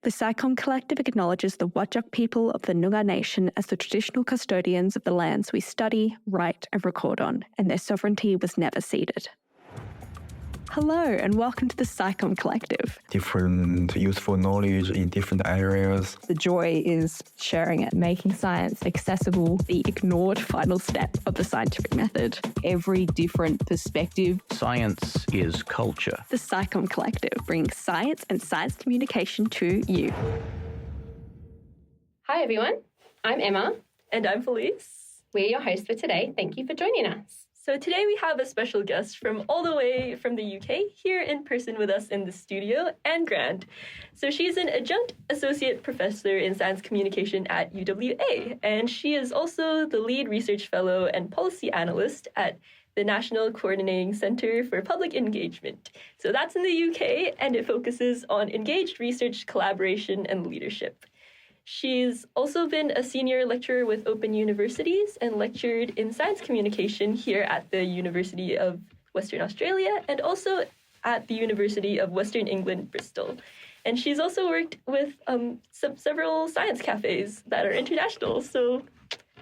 The SciComm Collective acknowledges the Whadjuk people of the Noongar Nation as the traditional custodians of the lands we study, write and record on, and their sovereignty was never ceded. Hello and welcome to the SciComm Collective. Different useful knowledge in different areas. The joy is sharing it, making science accessible, the ignored final step of the scientific method. Every different perspective. Science is culture. The SciComm Collective brings science and science communication to you. Hi everyone, I'm Emma. And I'm Felice. We're your hosts for today. Thank you for joining us. So today we have a special guest from all the way from the UK here in person with us in the studio, Anne Grant. So she's an Adjunct Associate Professor in Science Communication at UWA, and she is also the Lead Research Fellow and Policy Analyst at the National Coordinating Centre for Public Engagement. So that's in the UK, and it focuses on engaged research, collaboration, and leadership. She's also been a senior lecturer with Open Universities and lectured in science communication here at the University of Western Australia and also at the University of Western England, Bristol. And she's also worked with several science cafés that are international. So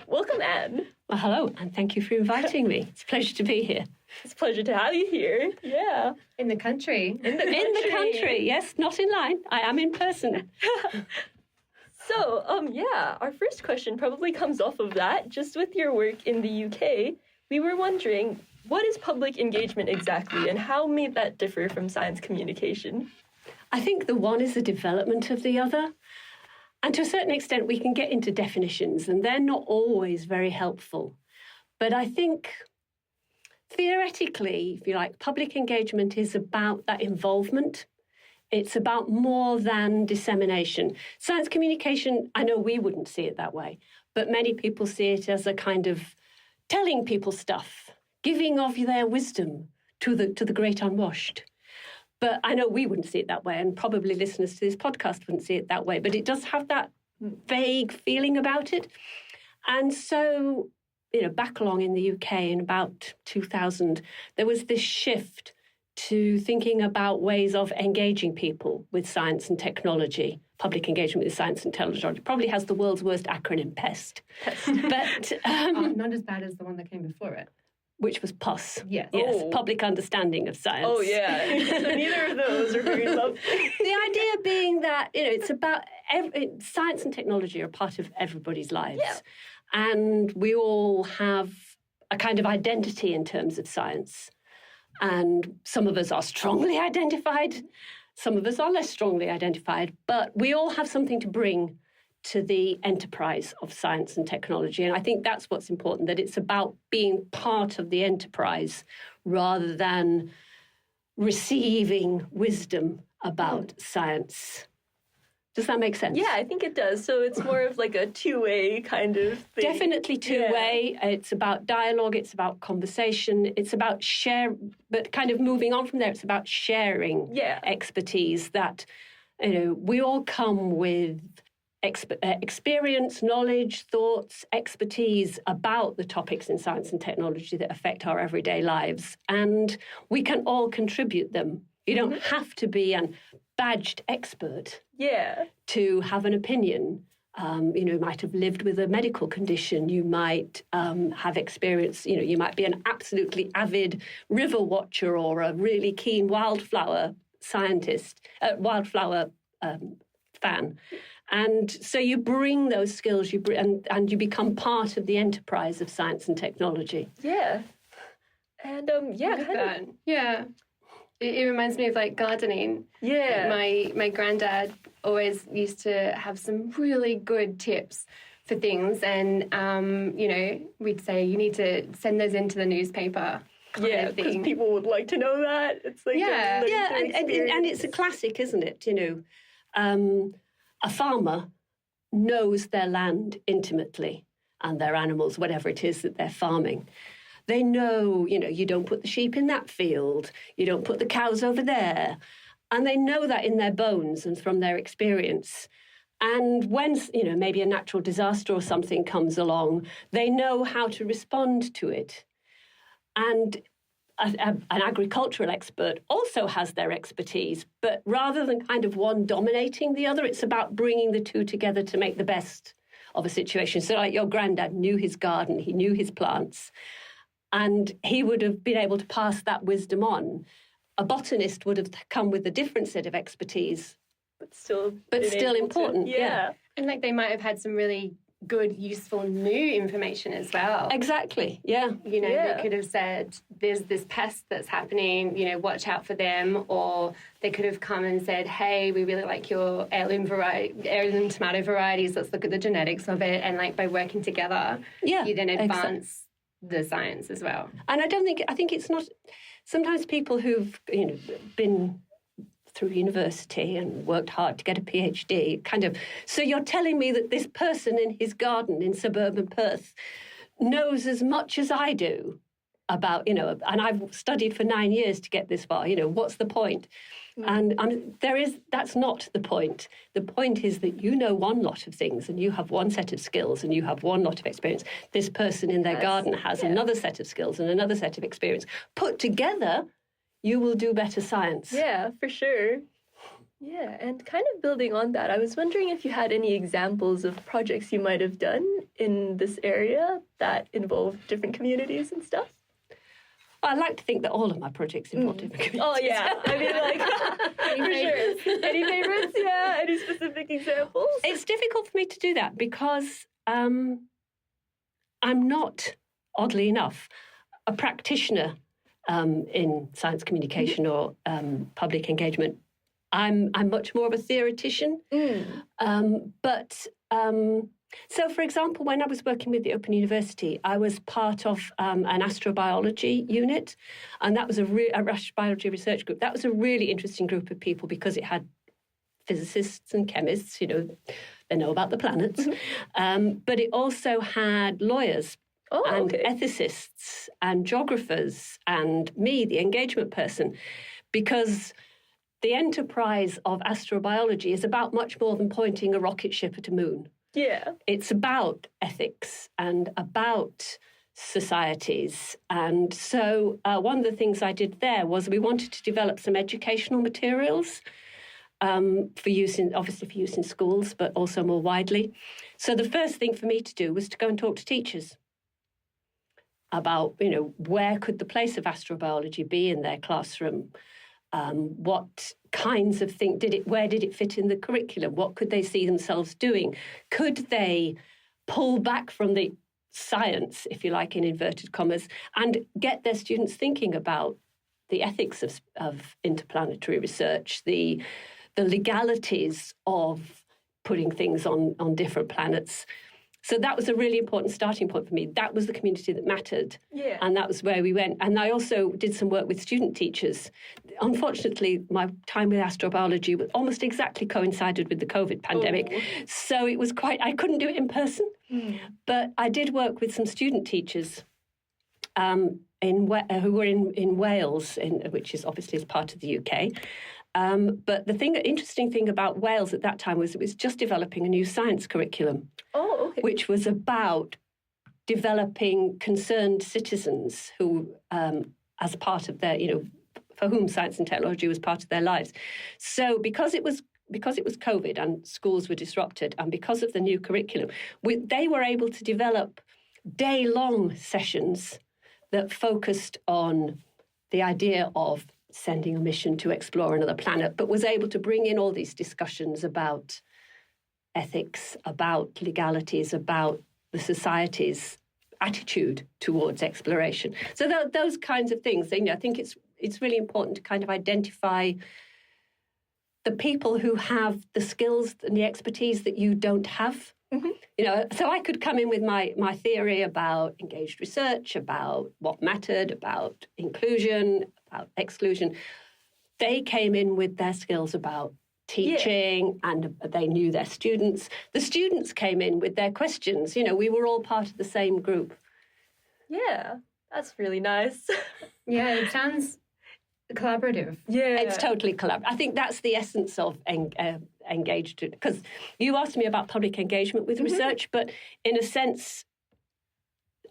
welcome, Anne. Well, hello, and thank you for inviting me. It's a pleasure to be here. It's a pleasure to have you here. Yeah. In the country. In the country, yes, not in line. I am in person. So, our first question probably comes off of that. Just with your work in the UK, we were wondering, what is public engagement exactly, and how may that differ from science communication? I think the one is the development of the other. And to a certain extent, we can get into definitions, and they're not always very helpful. But I think, theoretically, if you like, public engagement is about that involvement. It's about more than dissemination. Science communication, I know we wouldn't see it that way, but many people see it as a kind of telling people stuff, giving of their wisdom to the great unwashed. But I know we wouldn't see it that way, and probably listeners to this podcast wouldn't see it that way, but it does have that vague feeling about it. And so, back along in the UK in about 2000, there was this shift to thinking about ways of engaging people with science and technology. Public engagement with science and technology probably has the world's worst acronym, PEST. But not as bad as the one that came before it. Which was PUS. Yes. Yes, Public Understanding of Science. Oh, yeah. So neither of those are very lovely. The idea being that, it's about science and technology are part of everybody's lives. Yeah. And we all have a kind of identity in terms of science. And some of us are strongly identified, some of us are less strongly identified, but we all have something to bring to the enterprise of science and technology. And I think that's what's important, that it's about being part of the enterprise rather than receiving wisdom about science. Does that make sense? Yeah, I think it does. So it's more of like a two-way kind of thing. Definitely two-way. Yeah. It's about dialogue. It's about conversation. It's about but kind of moving on from there, it's about sharing expertise that, we all come with experience, knowledge, thoughts, expertise about the topics in science and technology that affect our everyday lives. And we can all contribute them. You don't have to be an badged expert to have an opinion. You might have lived with a medical condition. You might have experience, you might be an absolutely avid river watcher or a really keen wildflower scientist, wildflower fan. And so you bring those skills, and you become part of the enterprise of science and technology. Yeah. And Yeah. It reminds me of gardening. Yeah. My granddad always used to have some really good tips for things, and we'd say you need to send those into the nursepaper. Yeah, because people would like to know that. It's like and it's a classic, isn't it? A farmer knows their land intimately and their animals, whatever it is that they're farming. They know, you don't put the sheep in that field, you don't put the cows over there. And they know that in their bones and from their experience. And when, maybe a natural disaster or something comes along, they know how to respond to it. And an agricultural expert also has their expertise, but rather than kind of one dominating the other, it's about bringing the two together to make the best of a situation. So like your granddad knew his garden, he knew his plants, and he would have been able to pass that wisdom on. A botanist would have come with a different set of expertise. But still important. Yeah. And like they might have had some really good, useful new information as well. Exactly, yeah. You know, they could have said, there's this pest that's happening, you know, watch out for them. Or they could have come and said, hey, we really like your heirloom tomato varieties. Let's look at the genetics of it. And like by working together, you then advance the science as well. And I think it's not, sometimes people who've, you know, been through university and worked hard to get a PhD, so you're telling me that this person in his garden in suburban Perth knows as much as I do about, you know, and I've studied for 9 years to get this far, you know, what's the point? And that's not the point. The point is that you know one lot of things and you have one set of skills and you have one lot of experience. This person in their garden has another set of skills and another set of experience. Put together, you will do better science. Yeah, for sure. Yeah, and kind of building on that, I was wondering if you had any examples of projects you might have done in this area that involve different communities and stuff. I like to think that all of my projects involve different communities. Oh, yeah. I mean, like, for sure. Any favorites? Yeah, any specific examples? It's difficult for me to do that because I'm not, oddly enough, a practitioner in science communication or public engagement. I'm much more of a theoretician. So, for example, when I was working with the Open University, I was part of an astrobiology unit, and that was a astrobiology research group. That was a really interesting group of people because it had physicists and chemists, you know, they know about the planets, but it also had lawyers. Ethicists and geographers and me, the engagement person, because the enterprise of astrobiology is about much more than pointing a rocket ship at a moon. Yeah. It's about ethics and about societies. And so one of the things I did there was we wanted to develop some educational materials for use in schools, but also more widely. So the first thing for me to do was to go and talk to teachers about, you know, where could the place of astrobiology be in their classroom? What kinds of things where did it fit in the curriculum? What could they see themselves doing? Could they pull back from the science, if you like, in inverted commas, and get their students thinking about the ethics of interplanetary research, the legalities of putting things on different planets? So that was a really important starting point for me. That was the community that mattered. Yeah. And that was where we went. And I also did some work with student teachers. Unfortunately, my time with astrobiology was almost exactly coincided with the COVID pandemic. So it was I couldn't do it in person. But I did work with some student teachers who were in Wales, which is obviously part of the UK. But the interesting thing about Wales at that time was it was just developing a new science curriculum. Which was about developing concerned citizens who, as part of their, you know, for whom science and technology was part of their lives. So because it was COVID and schools were disrupted, and because of the new curriculum, they were able to develop day-long sessions that focused on the idea of sending a mission to explore another planet, but was able to bring in all these discussions about ethics, about legalities, about the society's attitude towards exploration. So those kinds of things, you know, I think it's really important to kind of identify the people who have the skills and the expertise that you don't have. You know, so I could come in with my theory about engaged research, about what mattered, about inclusion, about exclusion. They came in with their skills about teaching, and they knew their students. The students came in with their questions. You know, we were all part of the same group. Yeah, that's really nice. Yeah, it sounds collaborative. Yeah. It's totally collaborative. I think that's the essence of engaged, because you asked me about public engagement with research, but in a sense,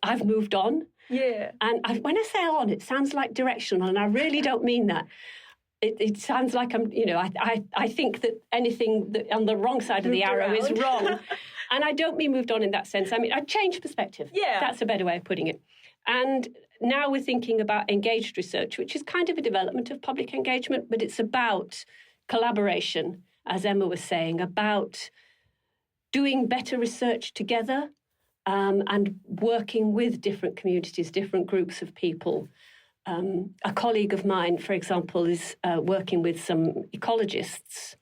I've moved on. Yeah. And when I say on, it sounds like directional, and I really don't mean that. It sounds like I think that anything that on the wrong side of the arrow is wrong. And I don't mean moved on in that sense. I mean, I changed perspective. Yeah. That's a better way of putting it. And now we're thinking about engaged research, which is kind of a development of public engagement, but it's about collaboration, as Emma was saying, about doing better research together and working with different communities, different groups of people. A colleague of mine, for example, is working with some ecologists,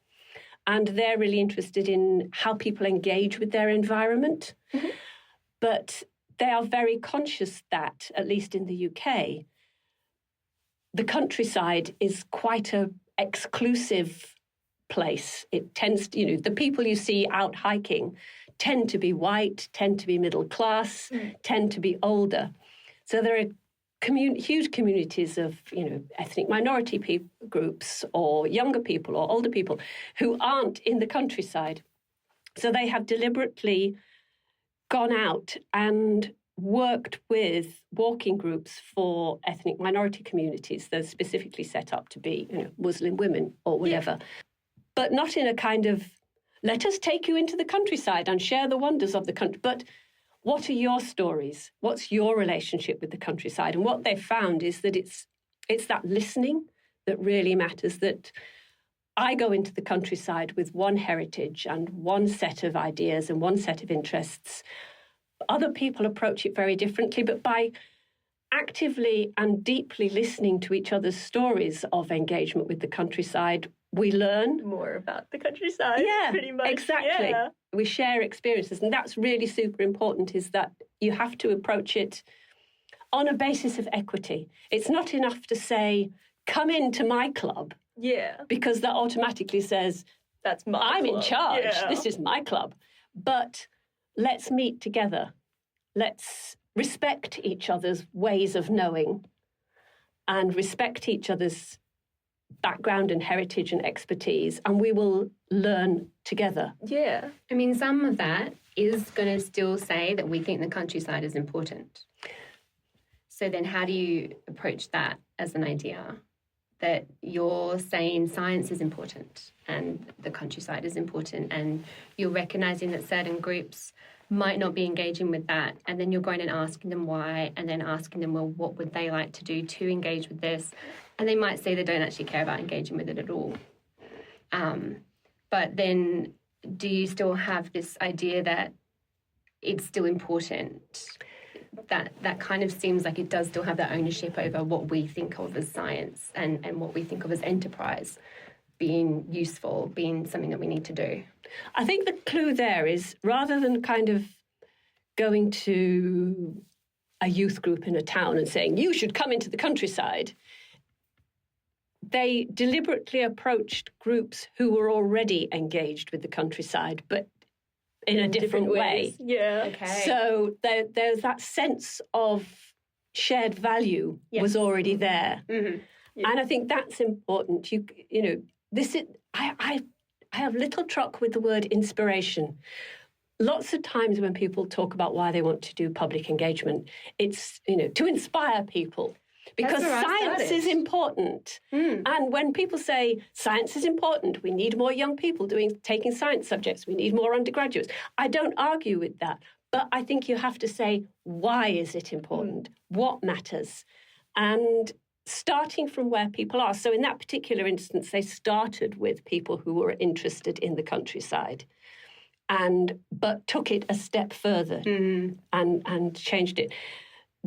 and they're really interested in how people engage with their environment. Mm-hmm. But they are very conscious that, at least in the UK, the countryside is quite an exclusive place. It tends to, the people you see out hiking tend to be white, tend to be middle class, tend to be older. So there are huge communities of, ethnic minority groups or younger people or older people who aren't in the countryside. So they have deliberately gone out and worked with walking groups for ethnic minority communities that are specifically set up to be, Muslim women or whatever. Yeah. But not in a kind of, let us take you into the countryside and share the wonders of the country. But what are your stories? What's your relationship with the countryside? And what they've found is that it's that listening that really matters, that I go into the countryside with one heritage and one set of ideas and one set of interests. Other people approach it very differently, but by actively and deeply listening to each other's stories of engagement with the countryside, we learn more about the countryside. Yeah, pretty much. Exactly. Yeah. We share experiences, and that's really super important, is that you have to approach it on a basis of equity. It's not enough to say, come into my club. Yeah. Because that automatically says, that's my I'm club. In charge. Yeah. This is my club. But let's meet together. Let's respect each other's ways of knowing and respect each other's background and heritage and expertise, and we will learn together. Yeah. I mean, some of that is going to still say that we think the countryside is important. So then how do you approach that as an idea? That you're saying science is important and the countryside is important, and you're recognising that certain groups might not be engaging with that, and then you're going and asking them why, and then asking them, well, what would they like to do to engage with this? And they might say they don't actually care about engaging with it at all. But then do you still have this idea that it's still important? That kind of seems like it does still have that ownership over what we think of as science and what we think of as enterprise being useful, being something that we need to do. I think the clue there is, rather than kind of going to a youth group in a town and saying, you should come into the countryside, they deliberately approached groups who were already engaged with the countryside, but in a different way. Yeah. Okay. So there's that sense of shared value was already there. Mm-hmm. Yeah. And I think that's important. I have little truck with the word inspiration. Lots of times when people talk about why they want to do public engagement, it's, to inspire people. Because science is important. And when people say science is important, we need more young people taking science subjects, we need more undergraduates, I don't argue with that. But I think you have to say, why is it important? What matters? And starting from where people are. So in that particular instance, they started with people who were interested in the countryside, but took it a step further and changed it.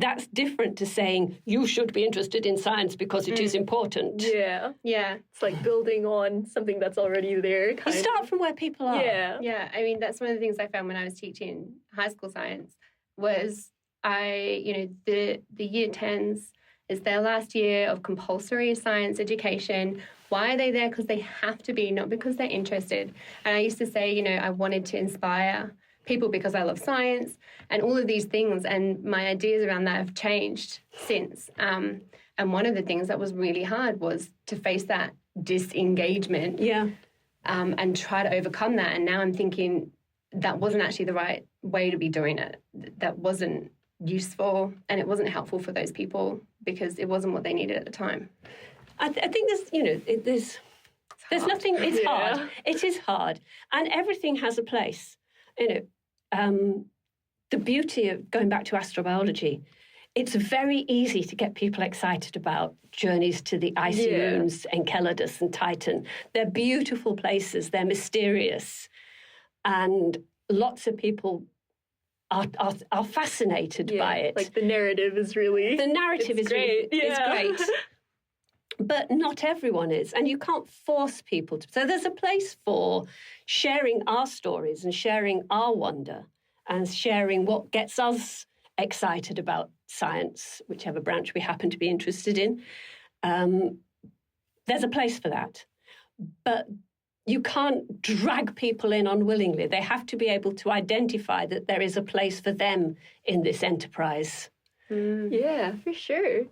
That's different to saying you should be interested in science because it is important. Yeah. Yeah. It's like building on something that's already there. You start from where people are. Yeah. Yeah. I mean, that's one of the things I found when I was teaching high school science was the year 10s is their last year of compulsory science education. Why are they there? Because they have to be, not because they're interested. And I used to say, I wanted to inspire people because I love science and all of these things, and my ideas around that have changed since. And one of the things that was really hard was to face that disengagement and try to overcome that. And now I'm thinking that wasn't actually the right way to be doing it. That wasn't useful and it wasn't helpful for those people because it wasn't what they needed at the time. I think there's nothing. It's hard. It is hard, and everything has a place. The beauty of going back to astrobiology, it's very easy to get people excited about journeys to the icy moons, Enceladus and Titan. They're beautiful places. They're mysterious, and lots of people are fascinated by it. Like the narrative is really... The narrative is great. It's great. But not everyone is, and you can't force people to. So there's a place for sharing our stories and sharing our wonder and sharing what gets us excited about science, whichever branch we happen to be interested in. There's a place for that. But you can't drag people in unwillingly. They have to be able to identify that there is a place for them in this enterprise. Yeah, for sure.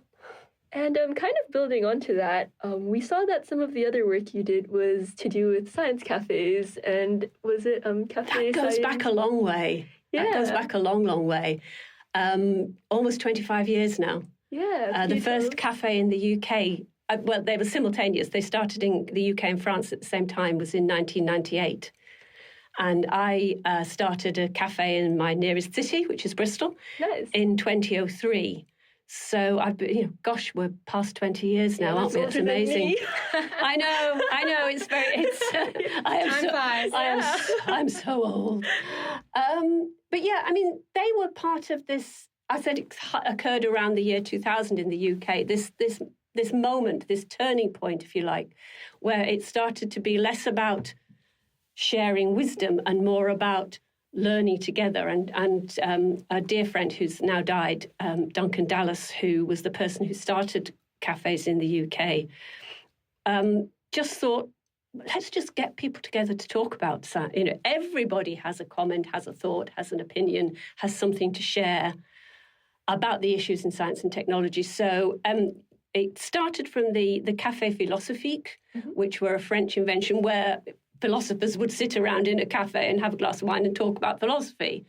And kind of building onto that, we saw that some of the other work you did was to do with science cafes, and was it cafe? That goes back a long way. Yeah. That goes back a long, long way. Almost 25 years now. Yeah. The first cafe in the UK, well, they were simultaneous. They started in the UK and France at the same time, was in 1998. And I started a cafe in my nearest city, which is Bristol, in 2003. So I've been, gosh, we're past 20 years now, aren't we? It's amazing. I know. It's very. I'm so old. But yeah, I mean, they were part of this. I said it occurred around the year 2000 in the UK. This moment, this turning point, if you like, where it started to be less about sharing wisdom and more about learning together. And a dear friend who's now died, Duncan Dallas, who was the person who started cafes in the UK, just thought, let's just get people together to talk about science. Everybody has a comment, has a thought, has an opinion, has something to share about the issues in science and technology. So it started from the Café Philosophique, which were a French invention where philosophers would sit around in a cafe and have a glass of wine and talk about philosophy.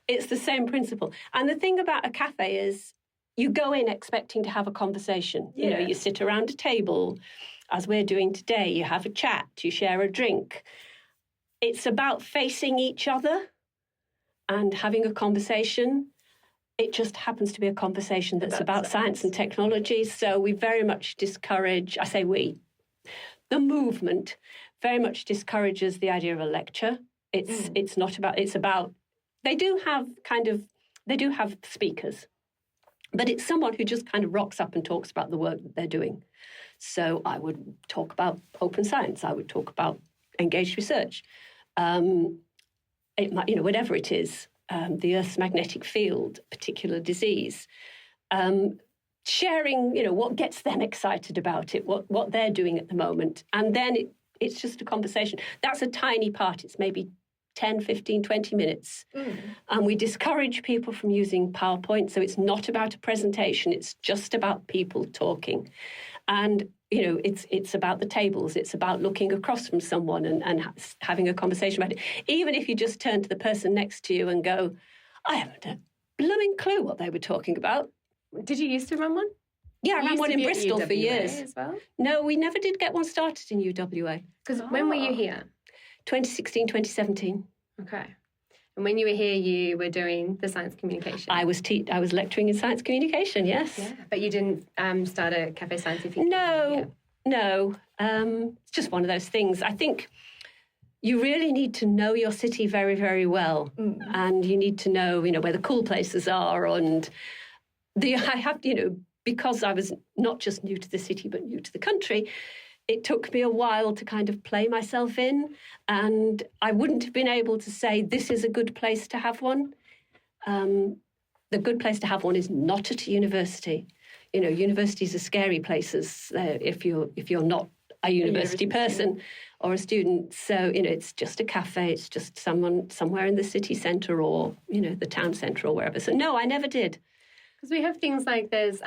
It's the same principle. And the thing about a cafe is you go in expecting to have a conversation. Yeah. You sit around a table, as we're doing today, you have a chat, you share a drink. It's about facing each other and having a conversation. It just happens to be a conversation that's about science and technology. So we very much discourage, I say we, the movement very much discourages the idea of a lecture. It's not about, it's about, they do have speakers, but it's someone who just kind of rocks up and talks about the work that they're doing. So I would talk about open science. I would talk about engaged research. It might, whatever it is, the Earth's magnetic field, particular disease, sharing, what gets them excited about it, what they're doing at the moment. And then it's just a conversation. That's a tiny part. It's maybe 10, 15, 20 minutes. And we discourage people from using PowerPoint. So it's not about a presentation. It's just about people talking. And, it's about the tables. It's about looking across from someone and having a conversation about it. Even if you just turn to the person next to you and go, I haven't a blooming clue what they were talking about. Did you used to run one? Yeah, I ran one in Bristol for years. As well? No, we never did get one started in UWA. Because when were you here? 2016, 2017. Okay. And when you were here, you were doing the science communication. I was lecturing in science communication, yes. Yeah, but you didn't start a Café Scientifique? No. It's just one of those things. I think you really need to know your city very, very well. And you need to know, where the cool places are. And because I was not just new to the city, but new to the country, it took me a while to kind of play myself in, and I wouldn't have been able to say this is a good place to have one. The good place to have one is not at a university. Universities are scary places if you're not a university person or a student. So it's just a cafe. It's just someone somewhere in the city centre or the town centre or wherever. So no, I never did. Because we have things like there's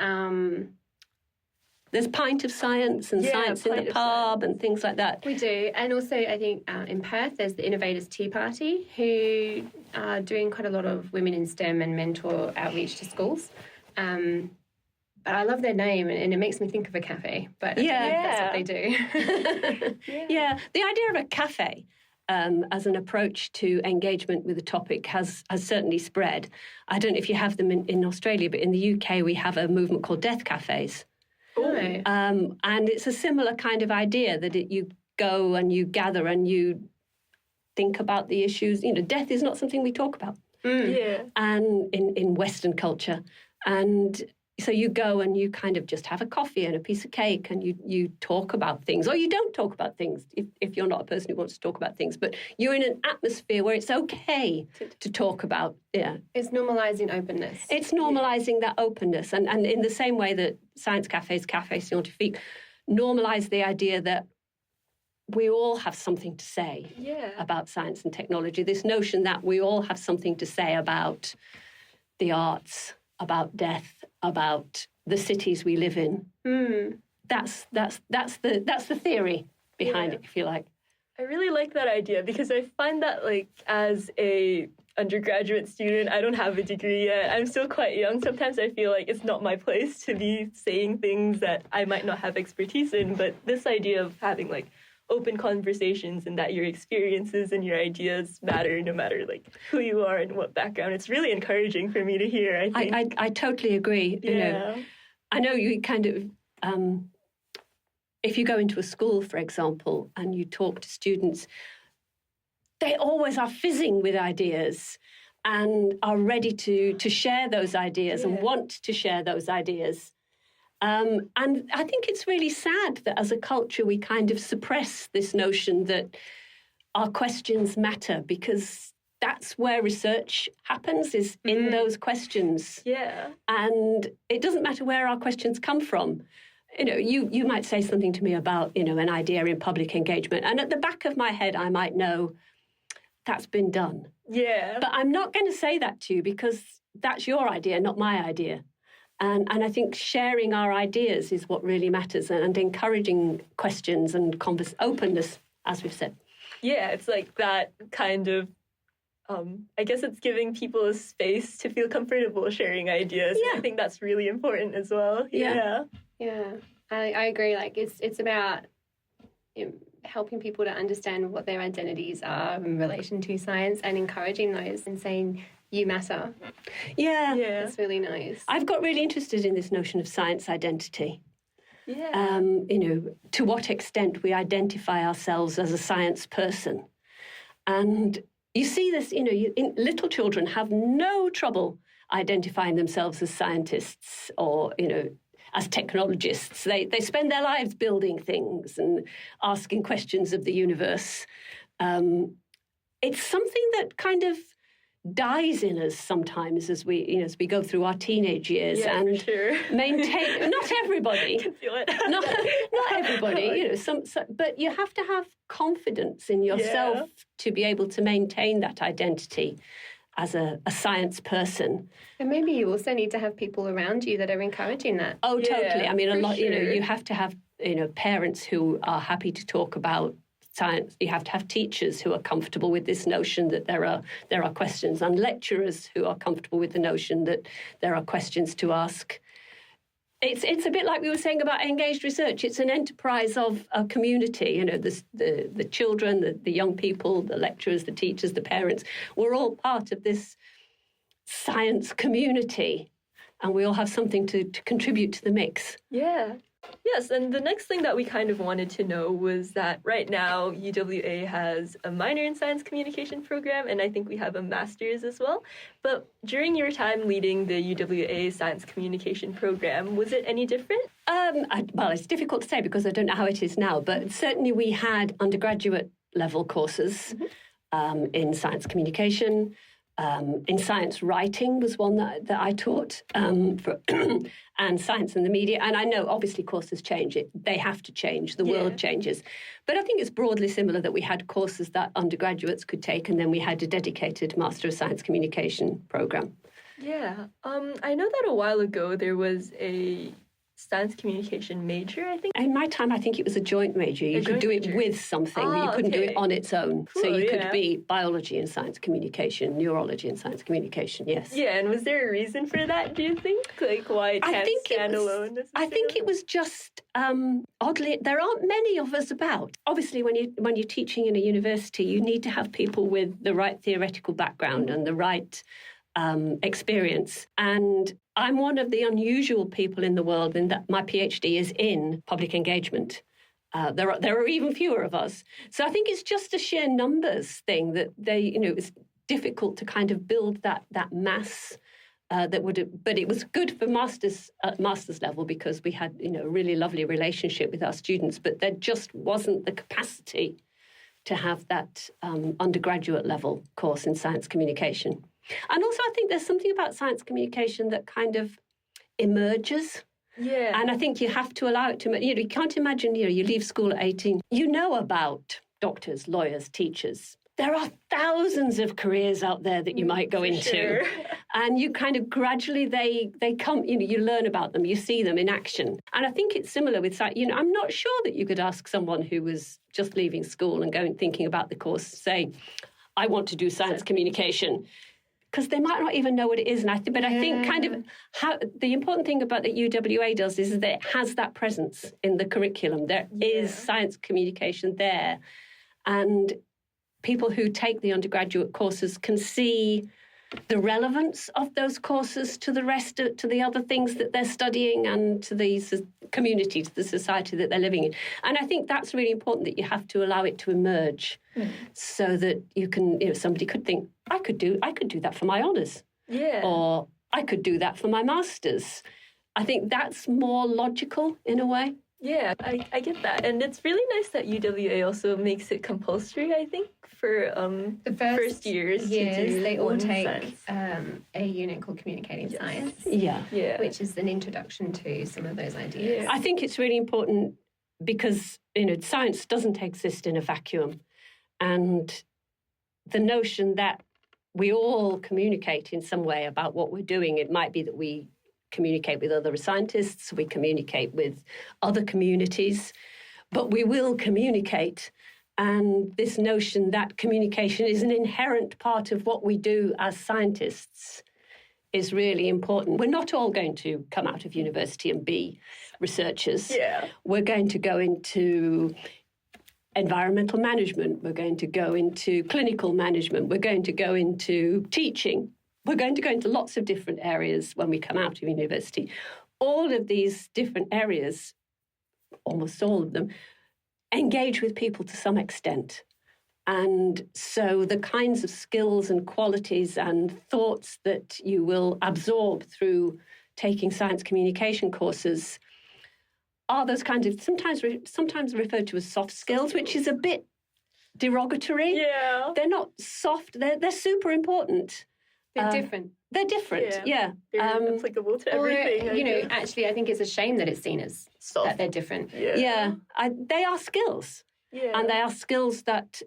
There's Pint of Science and Science in the Pub and things like that. We do. And also, I think in Perth, there's the Innovators Tea Party, who are doing quite a lot of women in STEM and mentor outreach to schools. But I love their name, and it makes me think of a cafe. But I don't know if that's what they do. The idea of a cafe as an approach to engagement with a topic has certainly spread. I don't know if you have them in Australia, but in the UK we have a movement called Death Cafes. And it's a similar kind of idea that you go and you gather and you think about the issues. You know, death is not something we talk about. And in Western culture. And so you go and you kind of just have a coffee and a piece of cake and you talk about things, or you don't talk about things if you're not a person who wants to talk about things, but you're in an atmosphere where it's okay to talk about, It's normalising openness. It's normalising that openness. And in the same way that science cafes, Café Scientifique, normalise the idea that we all have something to say about science and technology, this notion that we all have something to say about the arts, about death, about the cities we live in. That's the theory behind it, if you like. I really like that idea because I find that, like, as a undergraduate student, I don't have a degree yet. I'm still quite young. Sometimes I feel like it's not my place to be saying things that I might not have expertise in, but this idea of having, like, open conversations and that your experiences and your ideas matter no matter like who you are and what background. It's really encouraging for me to hear, I think. I totally agree. You know, I know you kind of, if you go into a school, for example, and you talk to students, they always are fizzing with ideas and are ready to share those ideas and want to share those ideas. And I think it's really sad that as a culture we kind of suppress this notion that our questions matter, because that's where research happens, is in those questions. And it doesn't matter where our questions come from. You know, you might say something to me about, you know, an idea in public engagement, and at the back of my head I might know that's been done. But I'm not going to say that to you because that's your idea, not my idea. And I think sharing our ideas is what really matters, and encouraging questions and openness, as we've said. Yeah, it's like that kind of, I guess it's giving people a space to feel comfortable sharing ideas. I think that's really important as well. I agree. Like, it's about helping people to understand what their identities are in relation to science and encouraging those and saying, you matter. It's really nice. I've got really interested in this notion of science identity. You know, to what extent we identify ourselves as a science person. And you see this, you know, little children have no trouble identifying themselves as scientists or, you know, as technologists. They spend their lives building things and asking questions of the universe. It's something that kind of dies in us sometimes as we go through our teenage years and maintain. Not everybody, can feel it. not everybody. You know, but you have to have confidence in yourself to be able to maintain that identity as a science person. And maybe you also need to have people around you that are encouraging that. Oh, totally. I mean, a lot. You know, you have to have parents who are happy to talk about science. You have to have teachers who are comfortable with this notion that there are questions, and lecturers who are comfortable with the notion that there are questions to ask. It's a bit like we were saying about engaged research. It's an enterprise of a community. You know, the children, the young people, the lecturers, the teachers, the parents. We're all part of this science community, and we all have something to contribute to the mix. Yes, and the next thing that we kind of wanted to know was that right now UWA has a minor in science communication program, and I think we have a master's as well. But during your time leading the UWA science communication program, was it any different? Well, it's difficult to say because I don't know how it is now, but certainly we had undergraduate level courses in science communication. In science writing was one that I taught, and science and the media. And I know, obviously, courses change. They have to change. The world changes. But I think it's broadly similar that we had courses that undergraduates could take, and then we had a dedicated Master of Science Communication program. I know that a while ago there was a science communication major, I think. In my time, I think it was a joint major. You could do it with something. You couldn't do it on its own. Cool, so you could be biology and science communication, neurology and science communication, yes. Yeah, and was there a reason for that, do you think? Like, why it can't stand alone? I think it was just, oddly, there aren't many of us about. Obviously, when you're teaching in a university, you need to have people with the right theoretical background and the right experience. And I'm one of the unusual people in the world in that my PhD is in public engagement. There are even fewer of us. So I think it's just a sheer numbers thing that it's difficult to kind of build that mass but it was good for master's level because we had a really lovely relationship with our students, but there just wasn't the capacity to have that undergraduate level course in science communication. And also I think there's something about science communication that kind of emerges. Yeah. And I think you have to allow it to, you can't imagine, you leave school at 18, you know about doctors, lawyers, teachers. There are thousands of careers out there that you might go into. Sure. And you kind of gradually, they come, you learn about them, you see them in action. And I think it's similar with, I'm not sure that you could ask someone who was just leaving school and thinking about the course, say, I want to do science communication, because they might not even know what it is. I think kind of the important thing about that UWA does is that it has that presence in the curriculum. There is science communication there. And people who take the undergraduate courses can see the relevance of those courses to the other things that they're studying and to the community, to the society that they're living in. And I think that's really important, that you have to allow it to emerge so that you can, somebody could think, I could do that for my honours. Yeah. Or I could do that for my master's. I think that's more logical in a way. Yeah, I get that. And it's really nice that UWA also makes it compulsory, I think, for the first years. They all take a unit called Communicating Science. Yeah. Which is an introduction to some of those ideas. Yeah. I think it's really important because, science doesn't exist in a vacuum. And the notion that we all communicate in some way about what we're doing, it might be that we communicate with other scientists, we communicate with other communities, but we will communicate. And this notion that communication is an inherent part of what we do as scientists is really important. We're not all going to come out of university and be researchers. Yeah. We're going to go into environmental management. We're going to go into clinical management. We're going to go into teaching. We're going to go into lots of different areas when we come out of university. All of these different areas, almost all of them, engage with people to some extent. And so the kinds of skills and qualities and thoughts that you will absorb through taking science communication courses are those kinds of sometimes referred to as soft skills, which is a bit derogatory. Yeah. They're not soft, they're super important. They're different. They're different, yeah. They're applicable to everything. Actually, I think it's a shame that it's seen as soft. That they're different. Yeah. They are skills. Yeah. And they are skills that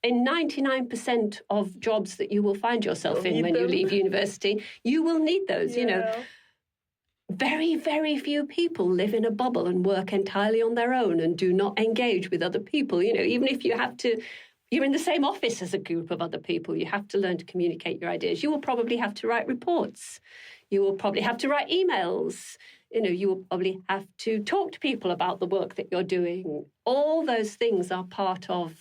in 99% of jobs that you will find yourself in when you leave university, you will need those, Very, very few people live in a bubble and work entirely on their own and do not engage with other people. Even if you're in the same office as a group of other people, you have to learn to communicate your ideas. You will probably have to write reports. You will probably have to write emails. You will probably have to talk to people about the work that you're doing. All those things are part of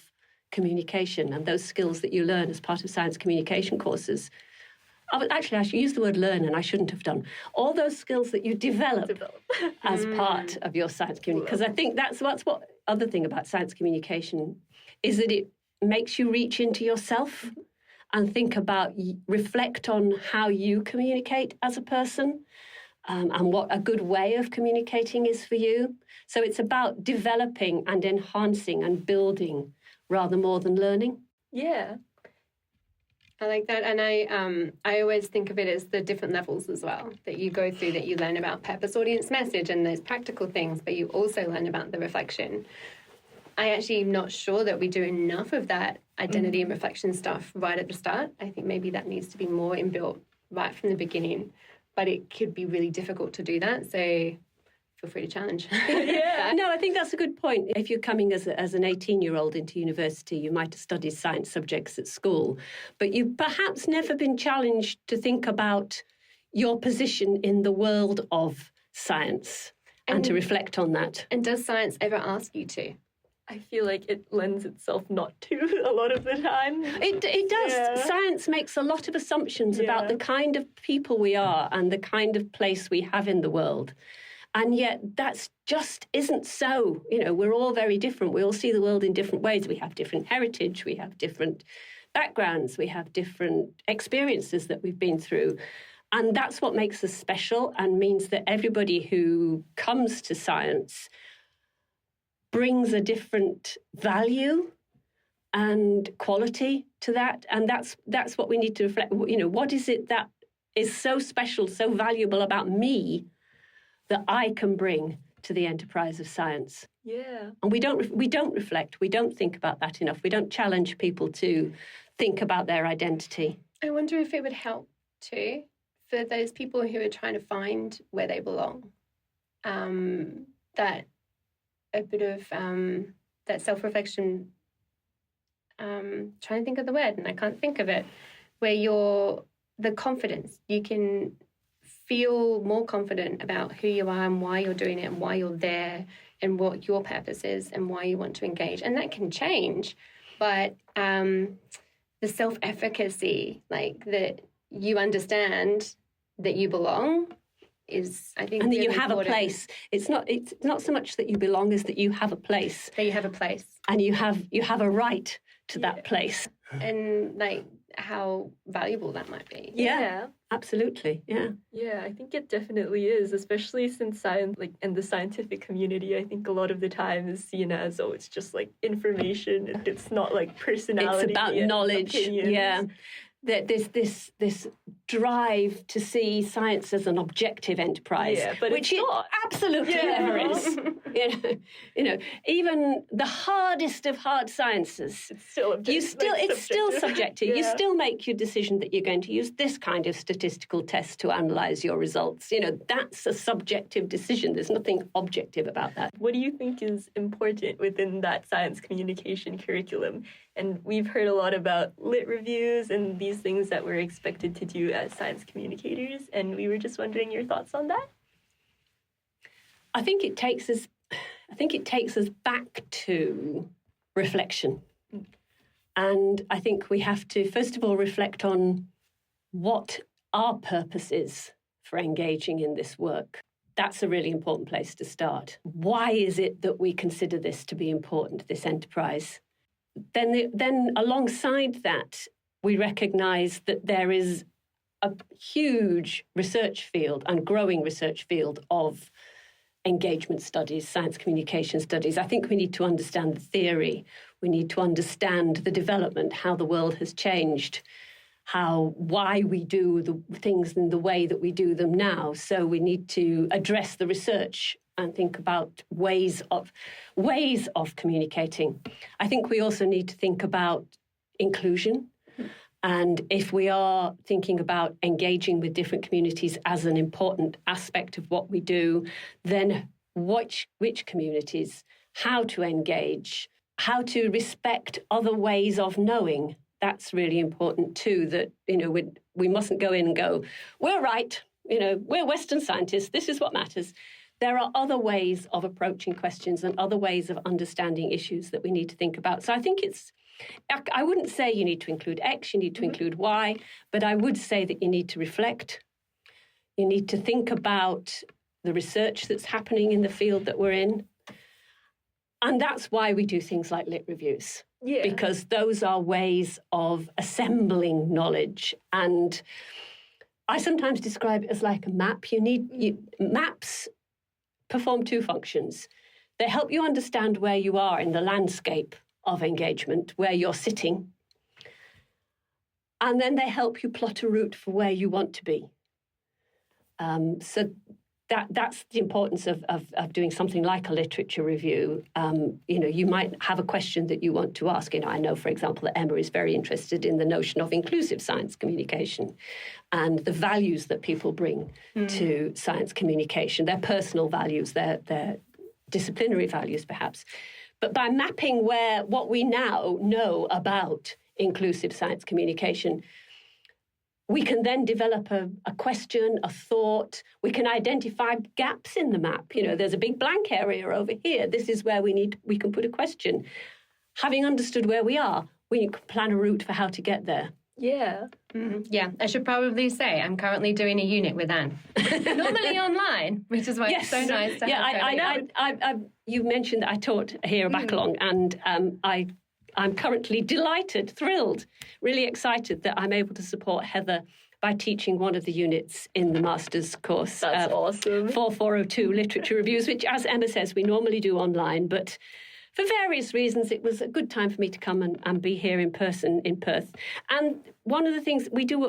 communication, and those skills that you learn as part of science communication courses. Actually, I should use the word learn, and I shouldn't have done. All those skills that you develop. As part of your science communication. Because I think that's what other thing about science communication is that it makes you reach into yourself and reflect on how you communicate as a person and what a good way of communicating is for you. So it's about developing and enhancing and building rather more than learning. Yeah. I like that. And I always think of it as the different levels as well that you go through, that you learn about purpose, audience, message and those practical things, but you also learn about the reflection. I actually am not sure that we do enough of that identity and reflection stuff right at the start. I think maybe that needs to be more inbuilt right from the beginning, but it could be really difficult to do that. So feel free to challenge. No, I think that's a good point. If you're coming as an 18-year-old into university, you might have studied science subjects at school, but you've perhaps never been challenged to think about your position in the world of science and to reflect on that. And does science ever ask you to? I feel like it lends itself not to a lot of the time. It does. Yeah. Science makes a lot of assumptions about the kind of people we are and the kind of place we have in the world. And yet that's just isn't so. We're all very different. We all see the world in different ways. We have different heritage. We have different backgrounds. We have different experiences that we've been through. And that's what makes us special and means that everybody who comes to science brings a different value and quality to that. And that's what we need to reflect. What is it that is so special, so valuable about me that I can bring to the enterprise of science? Yeah. And we don't reflect. We don't think about that enough. We don't challenge people to think about their identity. I wonder if it would help too for those people who are trying to find where they belong. That a bit of that self-reflection, trying to think of the word and I can't think of it, where the confidence, you can feel more confident about who you are and why you're doing it and why you're there and what your purpose is and why you want to engage. And that can change, but the self-efficacy, like that you understand that you belong, is, I think, and that really you have important. a place. It's not so much that you belong as that you have a place. That you have a place, and you have a right to that place. And like how valuable that might be. Yeah, absolutely. Yeah. Yeah, I think it definitely is, especially since science, like in the scientific community, I think a lot of the time is seen as, it's just like information. It's not like personality. It's about knowledge. Opinions. Yeah. There's this drive to see science as an objective enterprise, but which it's not. It absolutely never is. Even the hardest of hard sciences, it's still objective. It's still subjective. Yeah. You still make your decision that you're going to use this kind of statistical test to analyse your results. That's a subjective decision. There's nothing objective about that. What do you think is important within that science communication curriculum? And we've heard a lot about lit reviews and these things that we're expected to do as science communicators, and we were just wondering your thoughts on that. I think it takes us back to reflection. And I think we have to, first of all, reflect on what our purpose is for engaging in this work. That's a really important place to start. Why is it that we consider this to be important, this enterprise? Then alongside that, we recognise that there is a huge research field and growing research field of engagement studies, science communication studies. I think we need to understand the theory. We need to understand the development, how the world has changed, why we do the things in the way that we do them now. So we need to address the research and think about ways of communicating. I think we also need to think about inclusion. And if we are thinking about engaging with different communities as an important aspect of what we do, then which communities, how to engage, how to respect other ways of knowing. That's really important too, that, we mustn't go in and go, we're right, we're Western scientists, this is what matters. There are other ways of approaching questions and other ways of understanding issues that we need to think about. So I think I wouldn't say you need to include X, you need to include Y, but I would say that you need to reflect. You need to think about the research that's happening in the field that we're in. And that's why we do things like lit reviews. Yeah. Because those are ways of assembling knowledge. And I sometimes describe it as like a map. Maps perform two functions. They help you understand where you are in the landscape of engagement, where you're sitting. And then they help you plot a route for where you want to be. So that's the importance of doing something like a literature review. You might have a question that you want to ask. I know, for example, that Emma is very interested in the notion of inclusive science communication and the values that people bring to science communication, their personal values, their disciplinary values, perhaps. But by mapping what we now know about inclusive science communication, we can then develop a question, a thought. We can identify gaps in the map. There's a big blank area over here. This is where we can put a question. Having understood where we are, we can plan a route for how to get there. Yeah. Yeah, I should probably say I'm currently doing a unit with Anne. Normally online, which is why it's so nice to have her. You mentioned that I taught here a bacalong, and I'm currently delighted, thrilled, really excited that I'm able to support Heather by teaching one of the units in the master's course. That's awesome. 4402 Literature Reviews, which, as Emma says, we normally do online, but for various reasons, it was a good time for me to come and be here in person in Perth. And one of the things we do,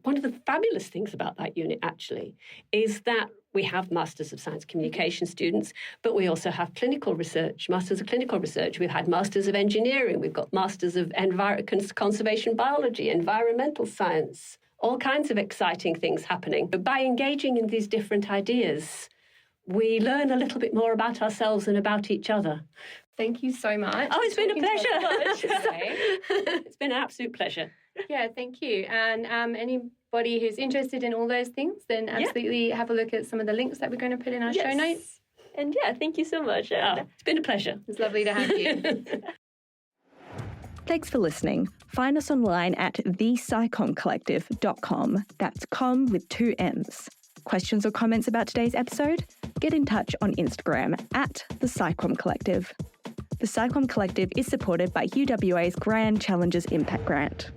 one of the fabulous things about that unit, actually, is that we have Masters of Science Communication students, but we also have clinical research, Masters of Clinical Research. We've had Masters of Engineering. We've got Masters of Conservation Biology, Environmental Science, all kinds of exciting things happening. But by engaging in these different ideas, we learn a little bit more about ourselves and about each other. Thank you so much. Oh, it's been a pleasure. It's been an absolute pleasure. Yeah, thank you. And anybody who's interested in all those things, then absolutely have a look at some of the links that we're going to put in our show notes. And thank you so much. It's been a pleasure. It's lovely to have you. Thanks for listening. Find us online at thescicommcollective.com. That's com with 2 M's. Questions or comments about today's episode? Get in touch on Instagram at the SciComm Collective. The SciComm Collective is supported by UWA's Grand Challenges Impact Grant.